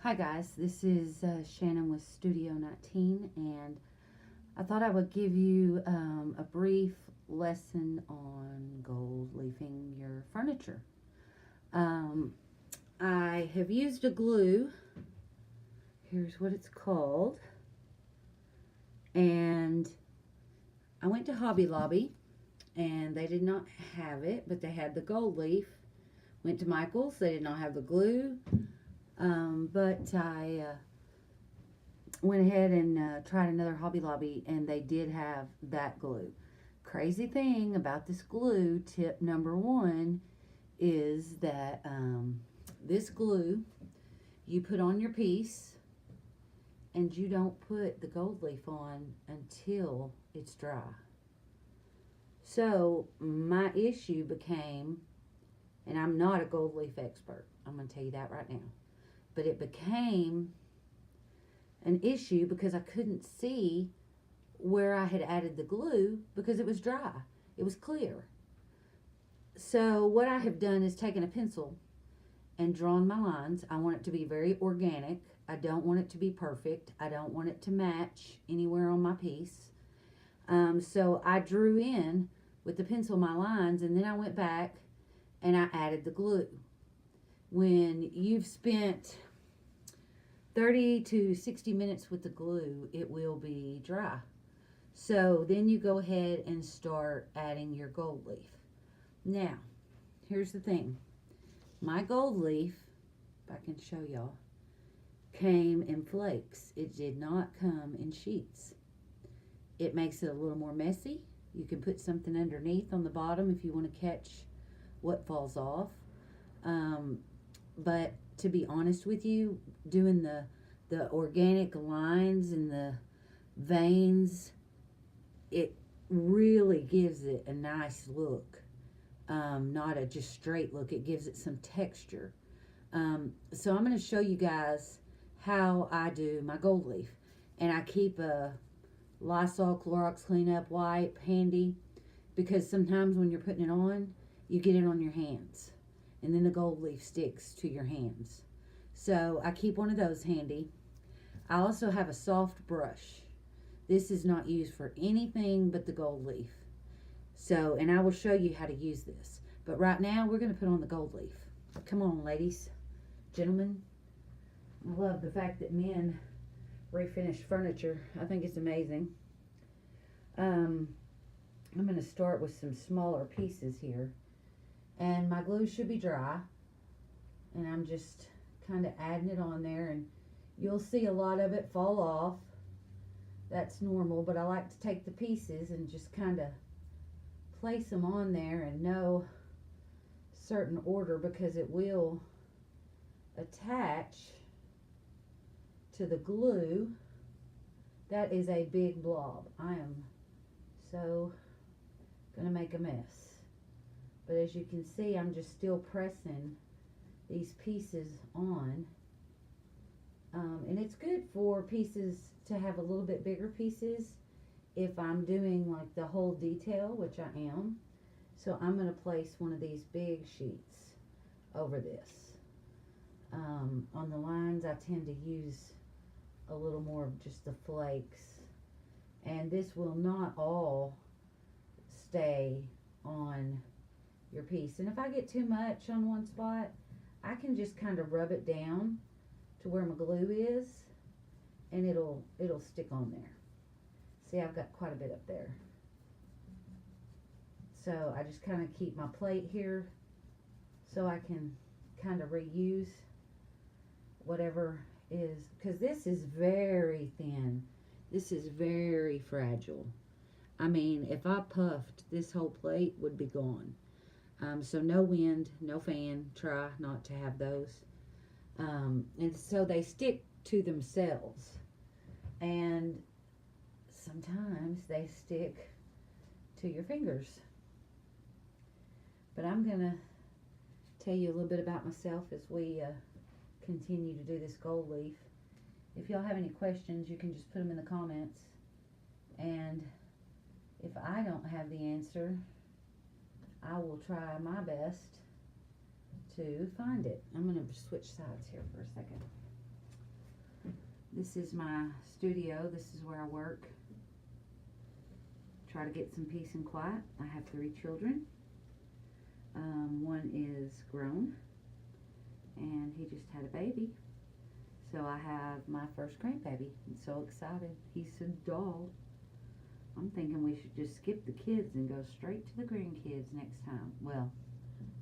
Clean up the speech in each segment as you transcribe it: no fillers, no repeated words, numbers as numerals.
Hi guys, this is Shannon with Studio 19, and I thought I would give you a brief lesson on gold leafing your furniture. Um, I have used a glue. Here's what it's called. And I went to Hobby Lobby, and they did not have it, but they had the gold leaf. Went to Michael's, they did not have the glue, but I went ahead and tried another Hobby Lobby, and they did have that glue. Crazy thing about this glue, tip number one, is that this glue you put on your piece, and you don't put the gold leaf on until it's dry. So my issue became, and I'm not a gold leaf expert, I'm going to tell you that right now, but it became an issue because I couldn't see where I had added the glue because it was dry. It was clear. So what I have done is taken a pencil and drawn my lines. I want it to be very organic. I don't want it to be perfect. I don't want it to match anywhere on my piece. So I drew in with the pencil my lines, and then I went back and I added the glue. When you've spent 30 to 60 minutes with the glue, it will be dry. So then you go ahead and start adding your gold leaf. Now, here's the thing. My gold leaf, if I can show y'all, came in flakes. It did not come in sheets. It makes it a little more messy. You can put something underneath on the bottom if you want to catch what falls off. But to be honest with you, doing the organic lines and the veins, it really gives it a nice look. Not a just straight look. It gives it some texture. So I'm going to show you guys how I do my gold leaf. And I keep a Lysol Clorox cleanup wipe handy because sometimes when you're putting it on, you get it on your hands. And then the gold leaf sticks to your hands. So I keep one of those handy. I also have a soft brush. This is not used for anything but the gold leaf. So, and I will show you how to use this. But right now, we're going to put on the gold leaf. Come on, ladies, gentlemen. I love the fact that men refinish furniture. I think it's amazing. I'm going to start with some smaller pieces here. And my glue should be dry. And I'm just kind of adding it on there. And you'll see a lot of it fall off. That's normal, but I like to take the pieces and just kind of place them on there in no certain order because it will attach to the glue. That is a big blob. I am so gonna make a mess. But as you can see, I'm just still pressing these pieces on. And it's good for pieces to have a little bit bigger pieces if I'm doing like the whole detail, which I am. So I'm going to place one of these big sheets over this. On the lines, I tend to use a little more of just the flakes. And this will not all stay on your piece. And if I get too much on one spot, I can just kind of rub it down to where my glue is, and it'll stick on there. See, I've got quite a bit up there. So I just kind of keep my plate here so I can kind of reuse whatever is, because this is very thin. This is very fragile. I mean, if I puffed, this whole plate would be gone. So no wind, no fan. Try not to have those. And so they stick to themselves. And sometimes they stick to your fingers. But I'm going to tell you a little bit about myself as we continue to do this gold leaf. If y'all have any questions, you can just put them in the comments. And if I don't have the answer, I will try my best to find it. I'm going to switch sides here for a second. This is my studio. This is where I work. Try to get some peace and quiet. I have 3 children. One is grown, and he just had a baby. So I have my first grandbaby. I'm so excited. He's a doll. I'm thinking we should just skip the kids and go straight to the grandkids next time. Well,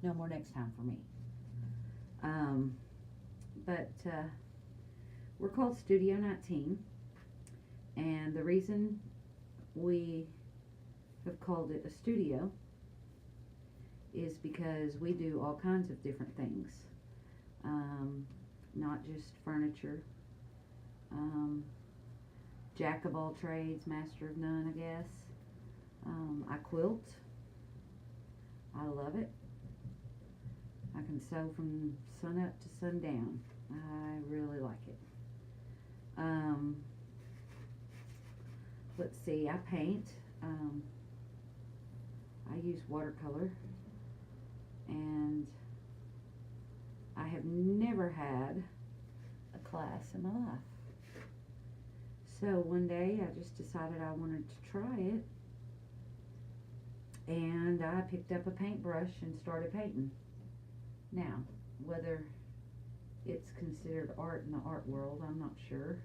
no more next time for me. But we're called Studio 19, and the reason we have called it a studio is because we do all kinds of different things, not just furniture. Jack of all trades, master of none, I guess. I quilt. I love it. I can sew from sun up to sundown. I really like it. Let's see, I paint. I use watercolor, and I have never had a class in my life. So one day I just decided I wanted to try it, and I picked up a paintbrush and started painting. Now, whether it's considered art in the art world, I'm not sure,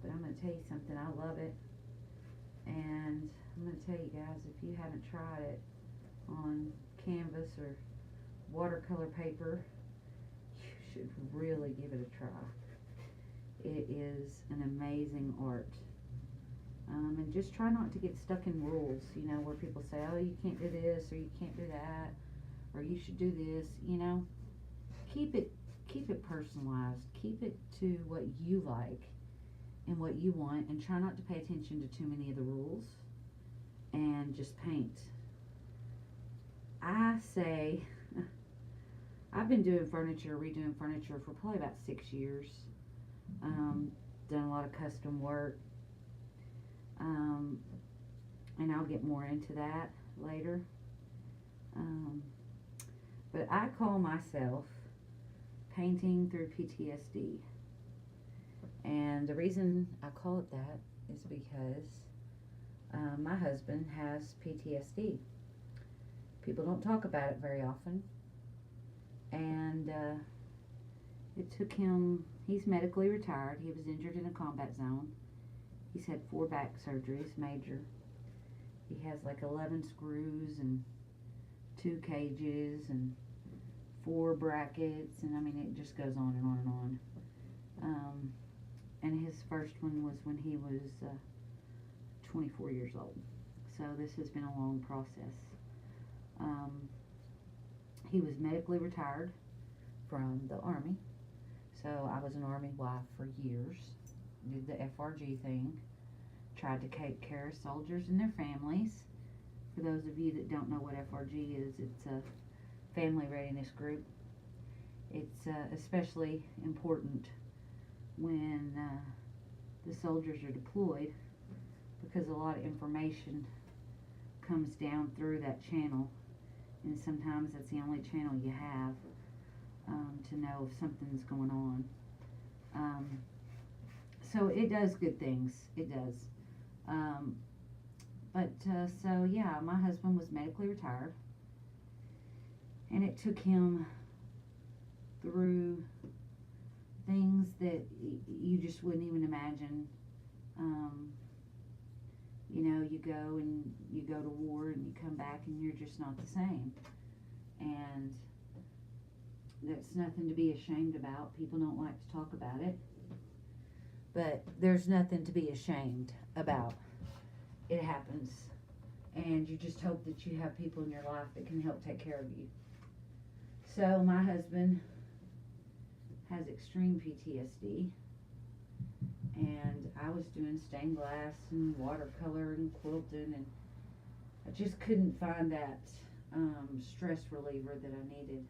but I'm going to tell you something, I love it. And I'm going to tell you guys, if you haven't tried it on canvas or watercolor paper, you should really give it a try. It is an amazing art. And just try not to get stuck in rules, you know, where people say, oh, you can't do this, or you can't do that, or you should do this, you know. Keep it personalized. Keep it to what you like and what you want, and try not to pay attention to too many of the rules, and just paint. I say, I've been doing furniture, redoing furniture for probably about 6 years. Done a lot of custom work, and I'll get more into that later. But I call myself painting through PTSD. And the reason I call it that is because my husband has PTSD. People don't talk about it very often. And it took him, he's medically retired. He was injured in a combat zone. He's had 4 back surgeries, major. He has like 11 screws and 2 cages and 4 brackets, and I mean, it just goes on and on and on. And his first one was when he was 24 years old. So this has been a long process. He was medically retired from the Army. So I was an Army wife for years. Did the FRG thing. Tried to take care of soldiers and their families. For those of you that don't know what FRG is, it's a family readiness group. It's especially important when the soldiers are deployed, because a lot of information comes down through that channel, and sometimes that's the only channel you have to know if something's going on. So it does good things. It does. So yeah, my husband was medically retired, and it took him through things that you just wouldn't even imagine. You know, you go to war and you come back and you're just not the same. And that's nothing to be ashamed about. People don't like to talk about it. But there's nothing to be ashamed about. It happens. And you just hope that you have people in your life that can help take care of you. So my husband has extreme PTSD. And I was doing stained glass and watercolor and quilting, and I just couldn't find that stress reliever that I needed.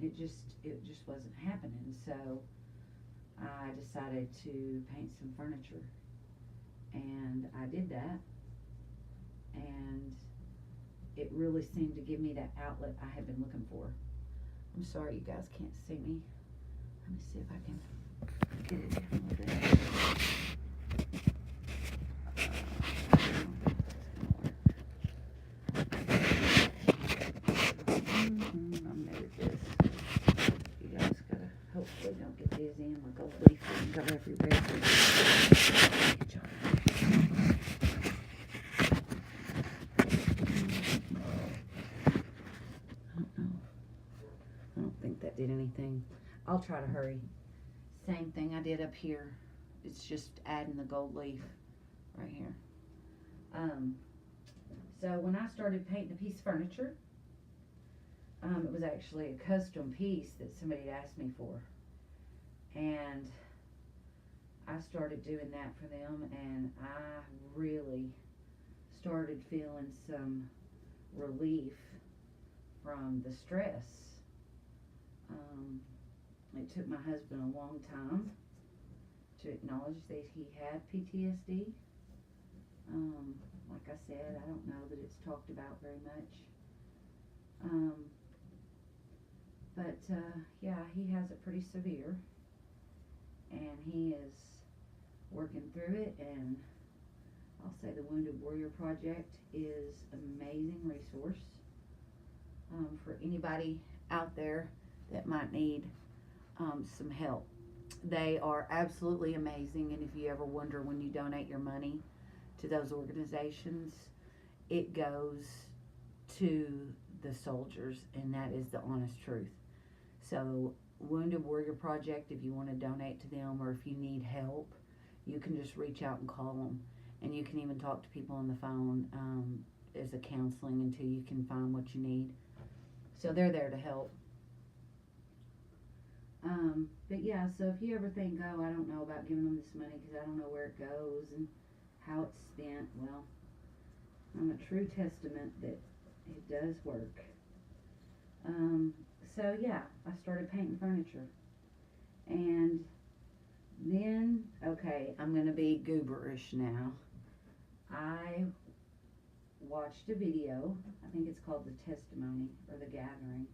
It just wasn't happening. So I decided to paint some furniture, and I did that, and it really seemed to give me that outlet I had been looking for. I'm sorry you guys can't see me. Let me see if I can Get it down a little bit. I'm new at this. You guys gotta hopefully don't get dizzy and my gold leaf and go everywhere. Good job. I don't think that did anything. I'll try to hurry. Same thing I did up here. It's just adding the gold leaf right here. So when I started painting a piece of furniture, it was actually a custom piece that somebody had asked me for. And I started doing that for them, and I really started feeling some relief from the stress. It took my husband a long time to acknowledge that he had PTSD. Like I said, I don't know that it's talked about very much. But yeah, he has it pretty severe, and he is working through it. And I'll say the Wounded Warrior Project is an amazing resource for anybody out there that might need some help. They are absolutely amazing, and if you ever wonder when you donate your money to those organizations, it goes to the soldiers, and that is the honest truth. So Wounded Warrior Project, if you want to donate to them or if you need help, you can just reach out and call them, and you can even talk to people on the phone as a counseling until you can find what you need. So they're there to help. But yeah, so if you ever think, oh, I don't know about giving them this money because I don't know where it goes and how it's spent, well, I'm a true testament that it does work. So yeah, I started painting furniture. And then, okay, I'm going to be gooberish now. I watched a video, I think it's called The Testimony or The Gathering,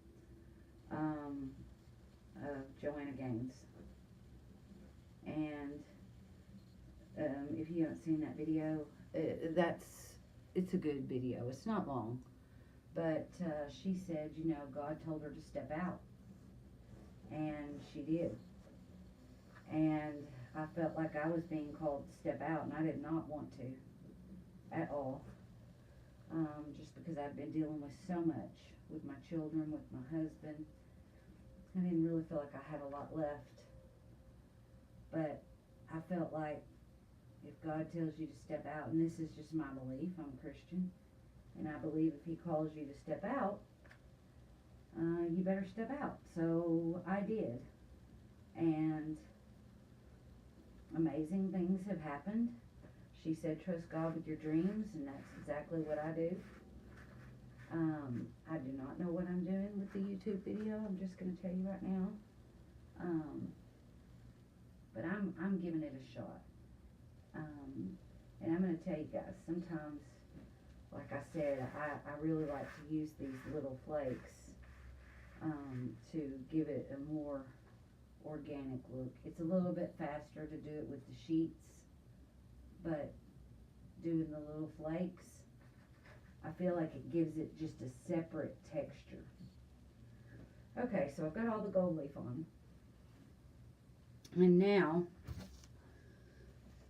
of Joanna Gaines. And if you haven't seen that video, it's a good video. It's not long. But she said, you know, God told her to step out. And she did. And I felt like I was being called to step out, and I did not want to at all. Just because I've been dealing with so much with my children, with my husband. I didn't really feel like I had a lot left. But I felt like if God tells you to step out, and this is just my belief, I'm a Christian, and I believe if He calls you to step out, you better step out. So I did. And amazing things have happened. She said, trust God with your dreams, and that's exactly what I do. I do not know what I'm doing with the YouTube video. I'm just going to tell you right now. But I'm giving it a shot. And I'm going to tell you guys, sometimes, like I said, I really like to use these little flakes to give it a more organic look. It's a little bit faster to do it with the sheets, but doing the little flakes, I feel like it gives it just a separate texture. Okay, so I've got all the gold leaf on. And now,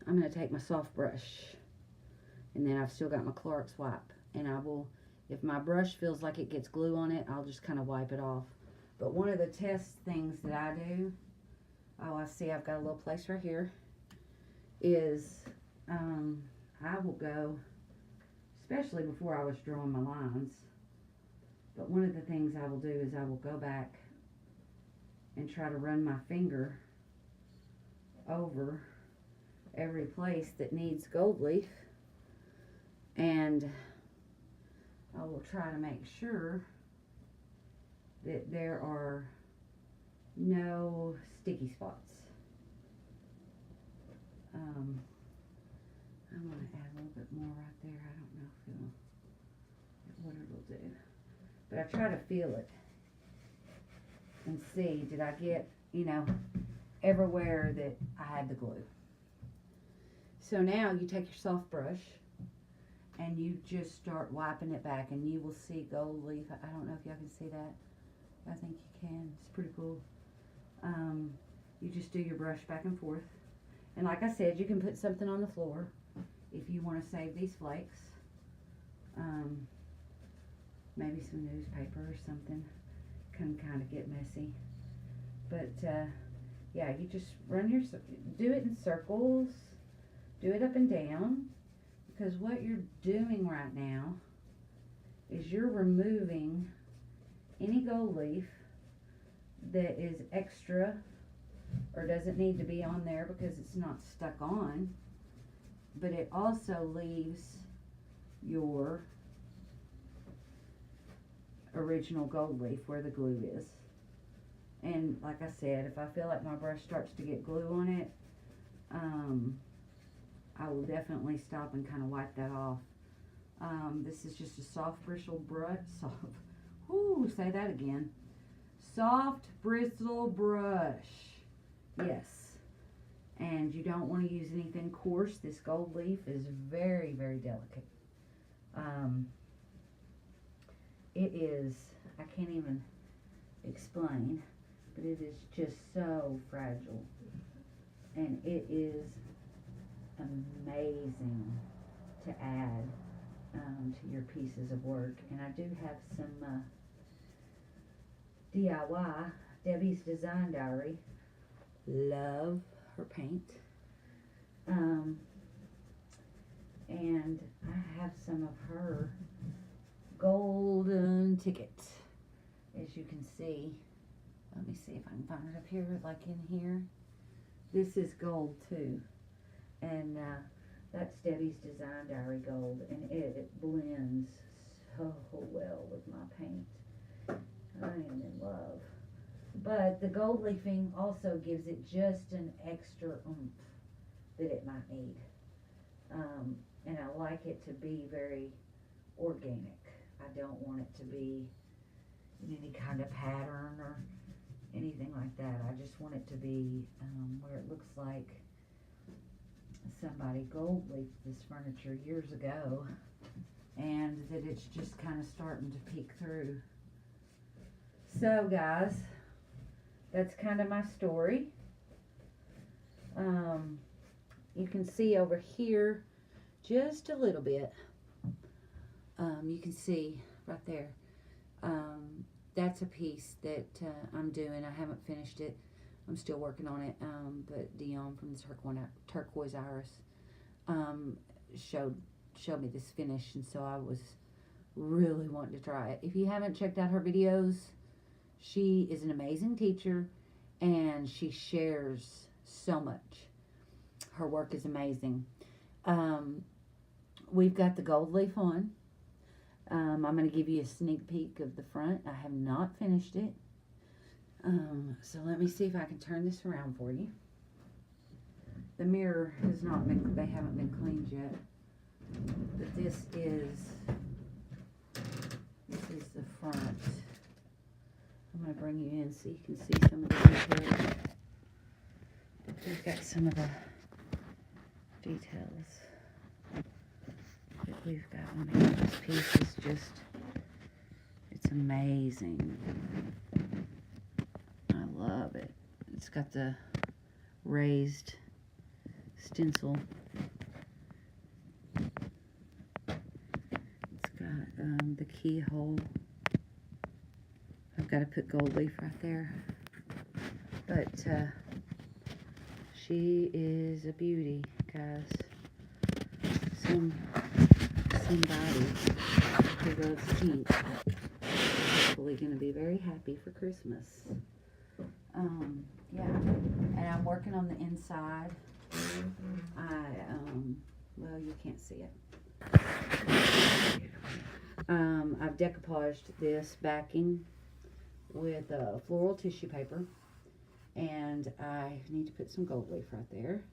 I'm going to take my soft brush. And then I've still got my Clorox wipe. And I will, if my brush feels like it gets glue on it, I'll just kind of wipe it off. But one of the test things that I do, oh, I see I've got a little place right here, is I will go, especially before I was drawing my lines, but one of the things I will do is I will go back and try to run my finger over every place that needs gold leaf, and I will try to make sure that there are no sticky spots. I'm going to add a little bit more right there. I don't know if what it'll do. But I try to feel it and see, did I get, you know, everywhere that I had the glue. So now you take your soft brush and you just start wiping it back, and you will see gold leaf. I don't know if y'all can see that. I think you can. It's pretty cool. You just do your brush back and forth. And like I said, you can put something on the floor if you want to save these flakes. Maybe some newspaper or something. Can kind of get messy. But yeah, you just do it in circles. Do it up and down. Because what you're doing right now is you're removing any gold leaf that is extra or doesn't need to be on there because it's not stuck on. But it also leaves your original gold leaf where the glue is. And like I said, if I feel like my brush starts to get glue on it, I will definitely stop and kind of wipe that off. This is just a soft bristle brush. Say that again. Soft bristle brush. Yes. And you don't want to use anything coarse. This gold leaf is very, very delicate. It is, I can't even explain, but it is just so fragile. And it is amazing to add to your pieces of work. And I do have some DIY, Debbie's Design Diary. Love her paint. And I have some of her golden ticket, as you can see. Let me see if I can find it up here, like in here. This is gold too. And that's Debbie's Design Diary gold, and it blends so well with my paint. I am in love. But the gold leafing also gives it just an extra oomph that it might need. And I like it to be very organic. I don't want it to be in any kind of pattern or anything like that. I just want it to be where it looks like somebody gold leafed this furniture years ago, and that it's just kind of starting to peek through. So guys, that's kind of my story. You can see over here just a little bit. You can see right there. That's a piece that I'm doing. I haven't finished it. I'm still working on it. But Dion from the Turquoise Iris showed me this finish, and so I was really wanting to try it. If you haven't checked out her videos, she is an amazing teacher, and she shares so much. Her work is amazing. We've got the gold leaf on. I'm going to give you a sneak peek of the front. I have not finished it. So let me see if I can turn this around for you. The mirror has not been, they haven't been cleaned yet. But this is the front. I'm going to bring you in so you can see some of the details. We've got some of the details that we've got on here. This piece is just, it's amazing. I love it. It's got the raised stencil. It's got the keyhole. I've got to put gold leaf right there. But she is a beauty, guys. Somebody who loves pink is hopefully going to be very happy for Christmas. Yeah, and I'm working on the inside. Well, you can't see it. I've decoupaged this backing with floral tissue paper, and I need to put some gold leaf right there.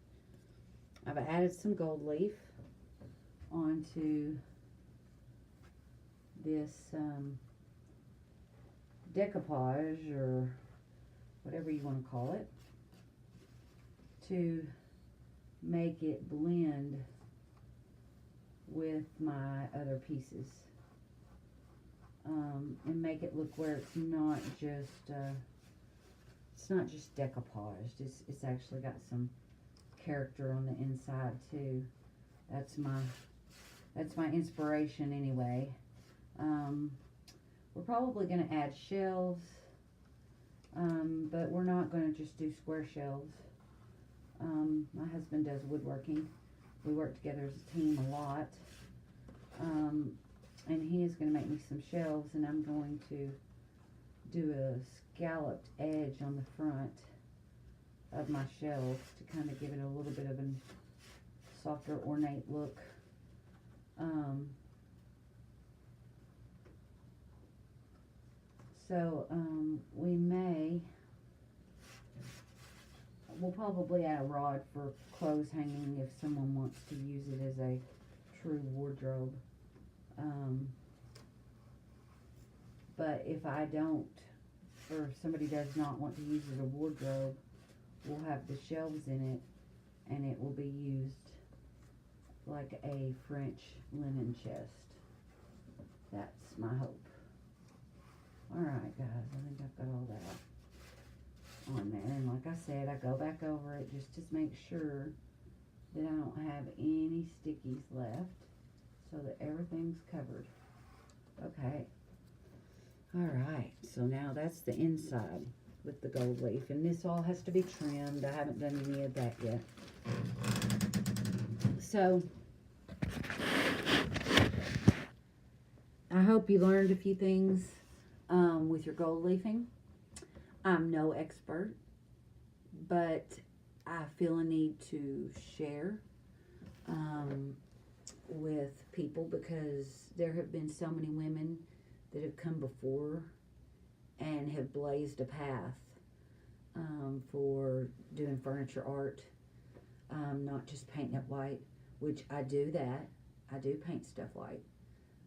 I've added some gold leaf onto this decoupage, or whatever you want to call it. to make it blend with my other pieces. And make it look where it's not just decoupaged. It's actually got some character on the inside too. That's my inspiration anyway. We're probably going to add shelves, but we're not going to just do square shelves. My husband does woodworking. We work together as a team a lot. And he is going to make me some shelves, and I'm going to do a scalloped edge on the front of my shelves to kind of give it a little bit of a softer, ornate look. We'll probably add a rod for clothes hanging if someone wants to use it as a true wardrobe. But if I don't, or if somebody does not want to use it as a wardrobe, we'll have the shelves in it, and it will be used like a French linen chest. That's my hope. Alright guys, I think I've got all that on there. And like I said, I go back over it just to make sure that I don't have any stickies left, so that everything's covered. Okay. Alright, so now that's the inside with the gold leaf. And this all has to be trimmed. I haven't done any of that yet. So, I hope you learned a few things with your gold leafing. I'm no expert, but I feel a need to share with people, because there have been so many women that have come before and have blazed a path for doing furniture art, not just painting it white, which I do that. I do paint stuff white.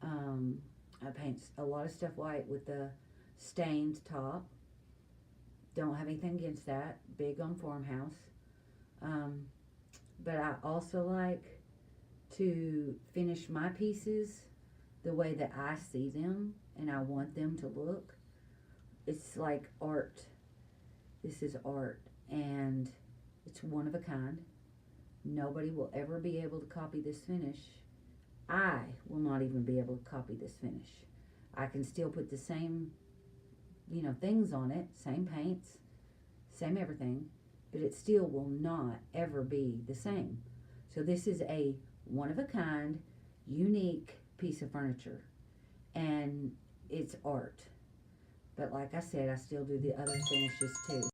I paint a lot of stuff white with the stained top. Don't have anything against that. Big on farmhouse. But I also like to finish my pieces the way that I see them and I want them to look. It's like art. This is art, and it's one of a kind. Nobody will ever be able to copy this finish. I will not even be able to copy this finish. I can still put the same, things on it, same paints, same everything, but it still will not ever be the same. So this is a one-of-a-kind, unique piece of furniture, and it's art. But like I said, I still do the other finishes too.